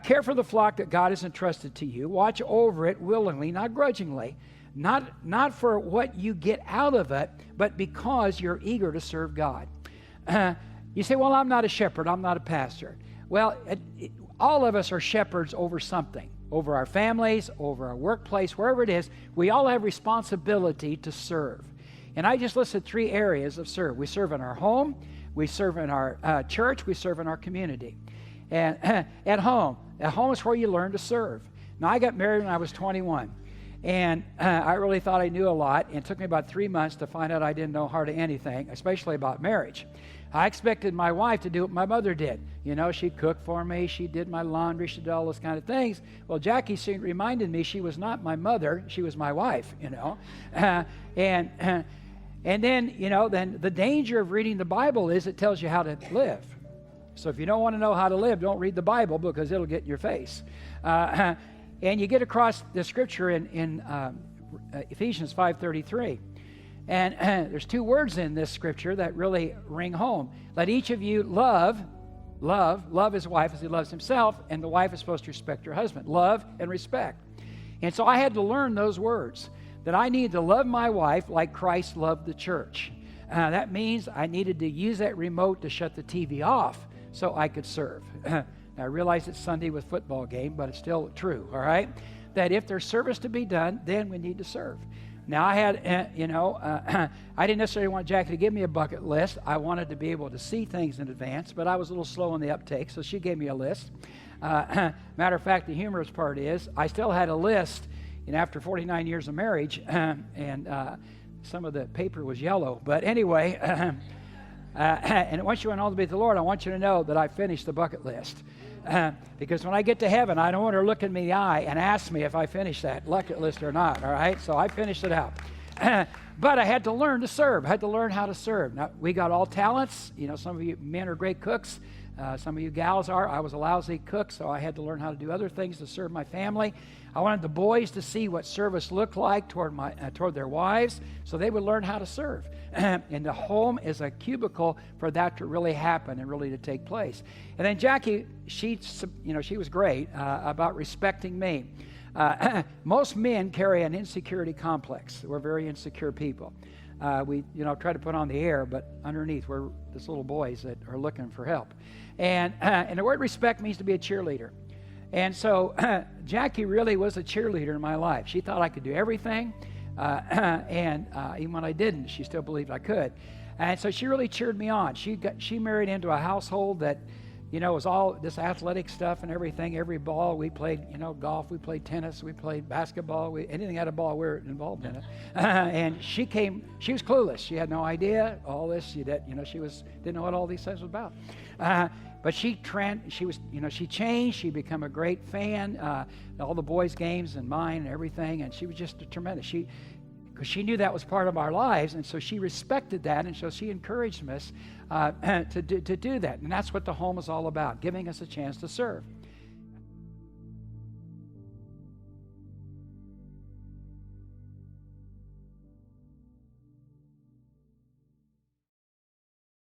Care for the flock that God has entrusted to you. Watch over it willingly, not grudgingly, not for what you get out of it, but because you're eager to serve God. You say, well, I'm not a shepherd. I'm not a pastor. Well, all of us are shepherds over something, over our families, over our workplace, wherever it is. We all have responsibility to serve. And I just listed 3 areas of serve. We serve in our home, we serve in our church, we serve in our community. And at home is where you learn to serve. Now, I got married when I was 21. And I really thought I knew a lot. And it took me about 3 months to find out I didn't know hardly anything, especially about marriage. I expected my wife to do what my mother did. You know, she'd cook for me. She did my laundry. She did all those kind of things. Well, Jackie soon reminded me she was not my mother. She was my wife, you know. And then, you know, then the danger of reading the Bible is it tells you how to live. So if you don't want to know how to live, don't read the Bible because it'll get in your face. And you get across the scripture in Ephesians 5:33. And there's 2 words in this scripture that really ring home. Let each of you love his wife as he loves himself, and the wife is supposed to respect her husband. Love and respect. And so I had to learn those words, that I needed to love my wife like Christ loved the church. That means I needed to use that remote to shut the TV off so I could serve. Now, I realize it's Sunday with football game, but it's still true, all right? That if there's service to be done, then we need to serve. Now, I had, I didn't necessarily want Jackie to give me a bucket list. I wanted to be able to see things in advance, but I was a little slow in the uptake, so she gave me a list. Matter of fact, the humorous part is I still had a list, and after 49 years of marriage, and some of the paper was yellow. But anyway, and once you went all to be with the Lord, I want you to know that I finished the bucket list. Because when I get to heaven, I don't want her to look in me the eye and ask me if I finished that bucket list or not, all right? So I finished it out. But I had to learn to serve. I had to learn how to serve. Now, we got all talents. You know, some of you men are great cooks. Some of you gals are. I was a lousy cook, so I had to learn how to do other things to serve my family. I wanted the boys to see what service looked like toward their wives, so they would learn how to serve. And the home is a cubicle for that to really happen and really to take place. And then Jackie, she was great about respecting me. Most men carry an insecurity complex. We're very insecure people. We try to put on the air, but underneath we're these little boys that are looking for help. And the word respect means to be a cheerleader. And so Jackie really was a cheerleader in my life. She thought I could do everything. And even when I didn't, she still believed I could. And so she really cheered me on. She married into a household that, was all this athletic stuff and everything. Every ball we played, golf, we played tennis, we played basketball, anything had a ball, we were involved in it. And she was clueless. She had no idea all this. She didn't know what all these things was about. But she changed. She became a great fan. All the boys' games and mine and everything. And she was just tremendous. Because she knew that was part of our lives, and so she respected that, and so she encouraged us to do that. And that's what the home is all about, giving us a chance to serve.